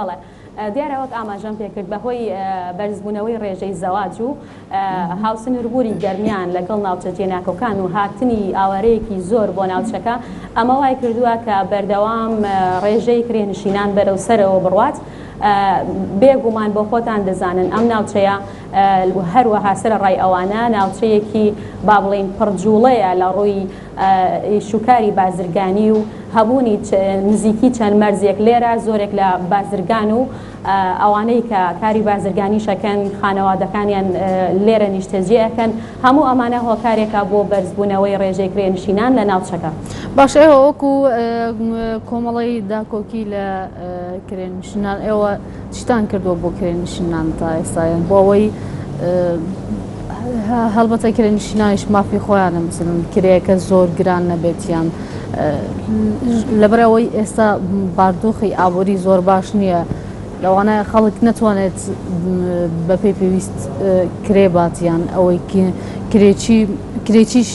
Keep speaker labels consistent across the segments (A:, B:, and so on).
A: بەڵێ دیارە وەک ئاماژەم پێکرد بەهۆی بەرزبوونەوەی ڕێژەی زەواج و هاوسنووربووری گەرمیان لەگەڵ ناوچە جێناکۆکان و هاتنی ئاوارەیەکی زۆر بۆ ناوچەکە ئەمە وای کردووە کە بەردەوام ڕێژەی کرێنشینان بەرەو سەرەوە بڕوات. بێگومان بۆ خۆتان دەزانن ئەم ناوچەیە هەروەها سەر ڕای ئەوانە ناوچەیەکی با بڵێن پڕجوڵەیە لە ڕووی شوکاری بازرگانی و هەبوونی نزیکی چەند مەرزێک لێرە زۆرێک لە بازرگان و ئەوانەی کە کاری بازرگانی شەکەن خانەوادەکانیان لێرە نیشتەجێەکەن هەموو ئەمانە هۆکارێکە بۆ بەرزبوونەوەی ڕێژەی کرێنشینان لە ناوچەکە.
B: باش ئێوە وەکو کۆمەڵی داکۆکی لە کرێنشینان ئێوە چتان کردووە بۆ کرێنشینان تا ئێستایان بۆ ئەوەی هەڵبەتە کرێنشینانیش مافی خۆیانە مثلن کرێیەکە زۆر گران نەبێتیان لەبەرەوەی ئێستا باردۆخی ئابووری زۆر باش نییە لەوانە خەڵک نەتوانێت بە پێی پێویست کرێباتیان ئەوەی کرێکیش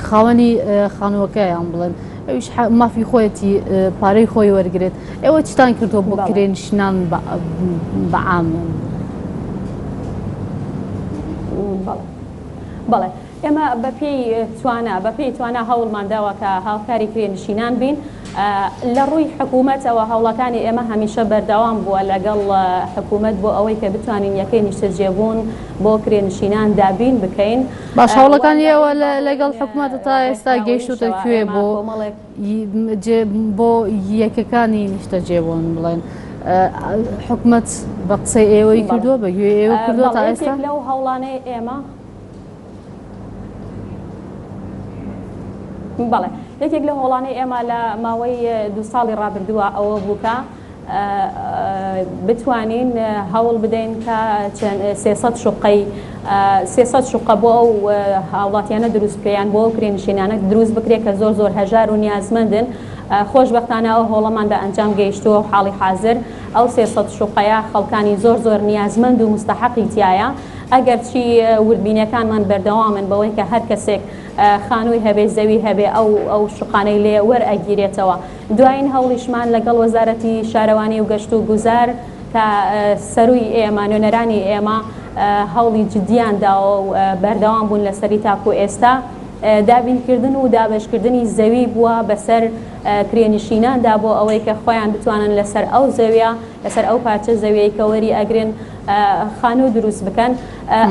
B: خاوەنی خانووەکەیان بڵێن ئەویش مافی خۆیەتی پارەی خۆی وەرگێت. ئێوە چتان کردووە بۆ کرێنشینان بەعامیان؟
A: بەڵێ ئێمە بەپێی توانە هەوڵمانداوە کە هاوکاری کرێنشینان بین لە ڕووی حکوومەتەوە هەوڵەکانی ئێمە هەمیشە بەردەوام بووە لەگەڵ حکوومەت بۆ ئەوەی کە بتوانین یەکەی نیشتەجێبوون بۆ کرێنشینان دابین بکەین.
B: باش هەوڵەکانی ئێوە لەگەڵ حکوومەتە تا ئێستا گەیشتوتە کوێ بۆ یەکەکانی نیشتەجێبوون بڵێن حکوومەت بە قسەی ئێوەی کردووە بەگوێ ئێوە کردووە تا ئێستا
A: لەو هەوڵانەی ئێمە بەڵێ یەکێک لە هۆڵانەی ئێمە لە ماوەی 2 ساڵی ڕابردووە ئەوە بووکە بتوانین هەوڵ بدەین کە 300 شوقە بۆ ئەو هاوڵاتیانە دروست بکەیان بۆ کرێنشینانە دروست بکرێت کە زۆر هەژار و نیازمەندن. خۆشبەختانە ئەو هۆڵەمان بە ئەنجام گەیشتووە و حاڵی حاضر ئەو 300 شوقەیە خەڵکانی زۆر نیازمەند و مستحقی تایە. ئەگەر چی وردبینەکانمان بەردەوامن بەوەی کە هەر کەسێک خانووی هەبێ زەوی هەبێ ئەو شوقانەی لێ وەرئەگیرێتەوە. دوایین هەوڵیشمان لەگەڵ وەزارەتی شارەوانی و گەشت و گوزار کە سەرووی ئێمە نوێنەرانی ئێمە هەوڵی جدیانداوە و بەردەوام بوون لەسەری تاکو ئێستا دابینکردن و دابشکردنی زەوی بووە بەسەر کرێنشیناندا بۆ ئەوەی کە خۆیان بتوانن لەسەر ئەو زەویە لەسەر ئەو پارچە زەویەی کە وەری ئەگرن خانوو دروست بکەن.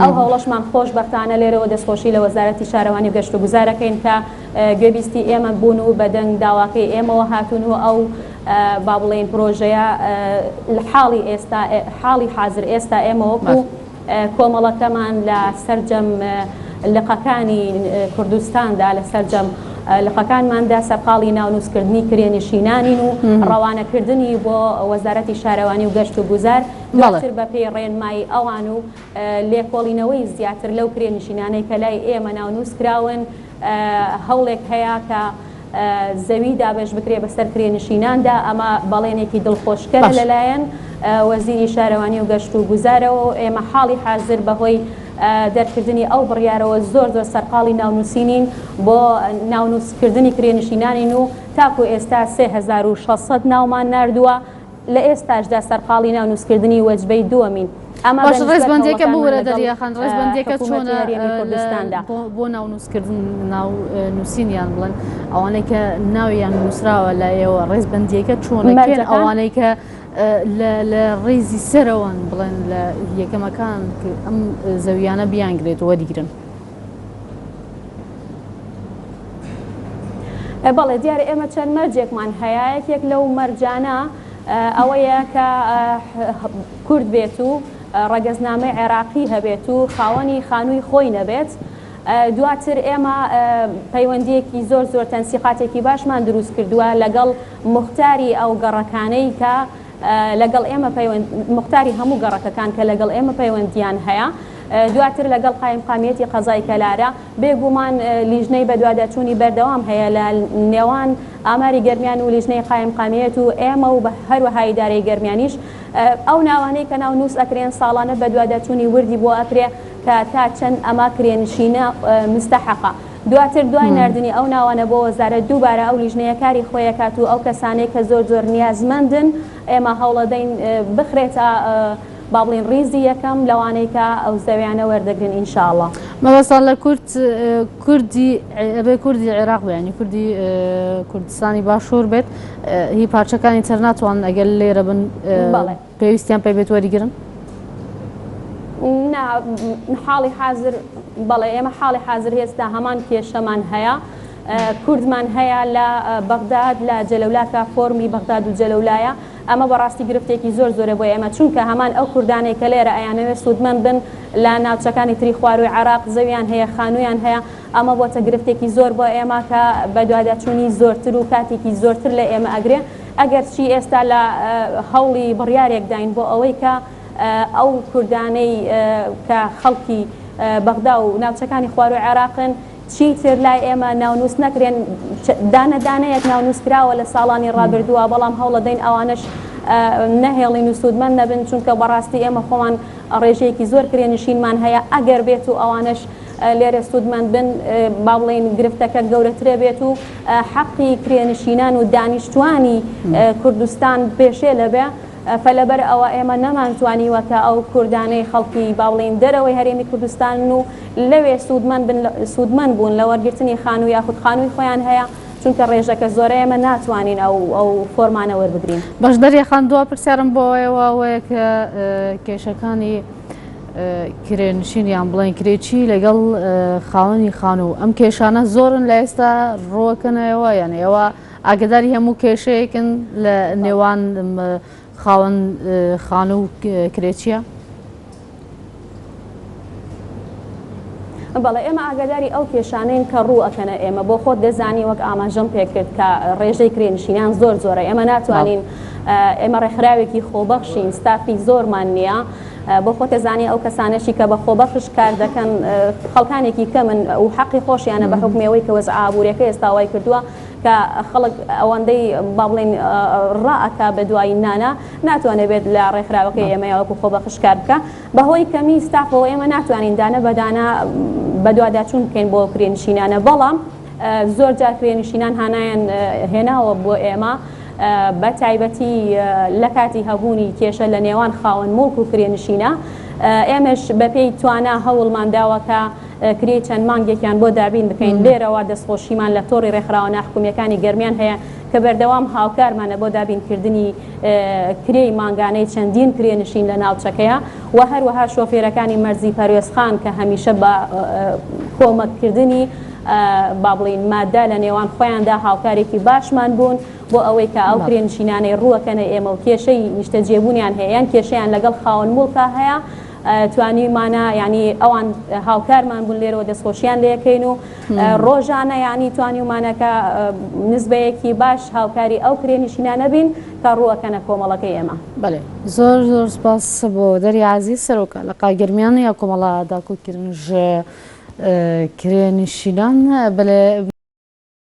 A: ئەو هەوڵەشمان خۆشبەختانە لێرەوە دەستخۆشی لە وەزارەتی شارەوانی و گەشت و گوزارەکەین کە گوێبیستی ئێمە بوون و بەدەنگ داواکەی ئێمەوە هاتوون و ئەو با بڵێن پرۆژەیە حاڵی حاضر ئێستا ئێمە وەکو کۆمەڵەکەمان لە سەرجەم لقەکانی کوردستاندا لە سەرجەم لقەکانماندا سەرقاڵی ناونووسکردنی کرێنشینانین و ڕەوانەکردنی بۆ وەزارەتی شارەوانی و گەشت و گوزار دواتر بە پێی ڕێنمایی ئەوان و لێکۆڵینەوەی زیاتر لەو کرێنشینانەی کە لای ئێمە ناونووسکراون هەوڵێک هەیە کە زەوی دابش بکرێ بەسەر کرێنشیناندا. ئەمە بەڵێنێکی دڵخۆشکەرە لەلایەن وەزیری شارەوانی و گەشت و گوزارەوە ئێمە حاڵی حاضر بەهۆی دەرکردنی ئەو بڕیارەوە زۆر سەرقاڵی ناونووسینین بۆ ناونووسکردنی کرێنشینانین و تاکو ئێستا 3600 ناومان نردووە لە ئێستاشدا سەرقاڵی ناونووسکردنی وەجبەی دووەمین.
B: باش ڕێزبەندێکە بوورە دەریاخان ڕێزبەندێکە چۆنە بۆ ناونووسکردن نووسینیان بڵێن ئەوانەی کە ناویان نووسراوە لە ئێوە ڕێزبەندیەکە چۆنەکەن ئەوانەی کە لە ڕێزی سەرەوەن بڵێن لە یەکەمەکان ئەم زەویانە بیانگرێت وەریگرن.
A: بەڵێ دیارە ئێمە چەند مەرجێکمان هەیە. یەکێک لەو مەرجانە ئەوەیە کە کورد بێت و ڕەگەزنامەی عێراقی هەبێت و خاوەنی خانووی خۆی نەبێت. دواتر ئێمە پەیوەندیەکی زۆر تەنسیقاتێکی باشمان دروست کردووە لەگەڵ مختاری ئەو گەڕەکانەی کە لەگەڵ ئێمە مختاری هەموو گەڕەکەکان کە لەگەڵ ئێمە پەیوەندیان هەیە. دواتر لەگەڵ قایمقامیەتی قەزای کەلارە بێگومان لیژنەی بەدواداچوونی بەردەوام هەیە لە نێوان ئاماری گەرمیان و لیژنەی قایمقامیەت و ئێمە و بە هەروەها ئیدارەی گەرمیانیش ئەو ناوانەی کە ناونووس ئەکرێن ساڵانە بەدواداچوونی وردی بۆ ئەکرێ کە تا چەند ئەما کرێنشینە مستەحەقە. دواتر دوای نردنی ئەو ناوانە بۆ وەزارەت دووبارە ئەو لیژنەیەکاری خۆی کات و ئەو کەسانەی کە زۆر نیازمەندن ئێمە هەوڵەدەین بخرێتە با بڵین ڕیزی یەکەم لەوانەی کە ئەو زەویانە وەردەگرن ئینشاءڵڵا.
B: مەبەستان لە کوردی عێراق بێنی کوردی کوردستانی باشوور بێت هی پارچەکانی تر ناتوان ئەگەر لێرە بن پێویستیان پێ بێت وەریگرن؟
A: حاڵی حاضر بەڵێ ئێمە حاڵی حاضر هێستا هەمان کێشەمان هەیە کوردمان هەیە لە بەغداد لە جەلەولاکە فۆرمی بەغداد و جەلەولایە ئەمە بەڕاستی گرفتێکی زۆرە بۆ ئێمە چونکە هەمان ئەو کوردانەی کە لێرە ئەیانەوێت سوودمەند بن لە ناوچەکانی تری خواروی عێراق زەویان هەیە خانوویان هەیە ئەمە بۆتە گرفتێکی زۆر بۆ ئێمە کە بە دواداچوونی زۆرتر و کاتێکی زۆرتر لە ئێمە ئەگرێ ئەگەر چی ئێستا لە هەوڵی بڕیارێک داین بۆ ئەوەی کە ئەو کوردانەی کە خەڵکی بەغدا و ناوچەکانی خواروی عێراقن چیتر لای ئێمە ناونووس نەکرێن دانەدانەیەک ناونووسکراوە لە ساڵانی ڕابردووە بەڵام هەوڵە دەین ئەوانش نەهێڵین و سوودمەند نەبن چونکە بەڕاستی ئێمە خۆمان ڕێژەیەکی زۆر کرێنشینمان هەیە ئەگەر بێت و ئەوانش لێرە سوودمەند بن با بڵێن گرفتەکە گەورەترە بێت و حەقی کرێنشینان و دانیشتوانی کوردستان پێشێ لەبێ فەلەبەر ئەوە ئێمە نەمانتوانیوەکە ئەو کوردانەی خەڵکی باوڵین دەرەوەی هەرێمی کوردستان و لەوێ سوودمەند بوون لە وەرگرتنی خانوو یاخود خانووی خۆیان هەیە چونکە ڕێژەکە زۆرە ئێمە ناتوانین ئەو فۆرمانە وەربگرین.
B: باش دەریەخان دووە پرسیارم بۆ ئەوەیە کە کێشەکانی کرێنشینیان بڵێن کرێکی لەگەڵ خاوەنی خانوو ئەم کێشانە زۆرن لە ئێستا ڕۆکەنەوە یان ئێوە ئاگداری هەموو کێشەیەکن لە نێوان خاوەن خانوو کرێچیە؟
A: بەڵێ ئێمە ئاگاداری ئەو کێشانەین کە ڕوو ئەکەنە ئێمە بۆ خۆت دەزانی وەک ئاماژەم پێکرد کە ڕێژەی کرێنشینان زۆرە ئێمە ناتوانین ئێمە ڕێکخراوێکی خۆبەخشین ستافی زۆرمان نییە بۆ خۆت دەزانی ئەو کەسانەشی کە بە خۆبەخش کار دەکەن خەڵکانێکی کەمن و حەقی خۆشیانە بە حکمەوەی کە وەزع ئابوورەکە ئێستا وای کردووە کە خەڵک ئەوەندەی با بڵێن ڕائەکە بە دوایی نانە ناتوانێت بێت لە ڕێکخراوەکەی ئێمە وەکو خۆبەخش کار بکە بەهۆی کەمی ستافەوە ئێمە ناتوانین دانە بەدانە بە دواداچوون بکەین بۆ کرێنشینانە بەڵام زۆر جار کرێنشینان هانایان هێناوە بۆ ئێمە بە تایبەتی لە کاتی هەبوونی کێشە لە نێوان خاوەن مڵک و کرێنشینە ئێمەش بەپێی توانە هەوڵمان داوەکە کرێ چەند مانگێکیان بۆ دابین بکەین لێرەوە دەستخۆشیمان لە تۆڕی ڕێکخراوە ناحکومیەکانی گەرمیان هەیە کە بەردەوام هاوکارمانە بۆ دابینکردنی کرێی مانگانەی چەندین کرێنشین لە ناوچەکەیە و هەروەها شۆفێرەکانی مەرزی پەروێزخان کە هەمیشە بە کۆمەککردنی با بڵین مادە لە نێوان خۆیاندا هاوکارێکی باشمان بوون بۆ ئەوەی کە ئەو کرێنشینانەی ڕووەکەنە ئێمە و کێشەی نیشتەجێبوونیان هەیە یان کێشەیان لەگەڵ خاوەن مڵکە هەیە توانیمانە ینی ئەوان هاوکارمان بوون لێرەوە دەستخۆشیان لەکەین و ڕۆژانە ینی توانیمانەکە نسبەیەکی باش هاوکاری ئەو کرێنشینانە بین کە ڕووەکەنە کۆمەڵەکەی ئێمە.
B: بەڵێ زۆر سپاس بۆ دەری عەزیز سەرۆکە لە قاگەرمیان یا کۆمەڵە داکۆکردنژ کرێنشینان بەڵێ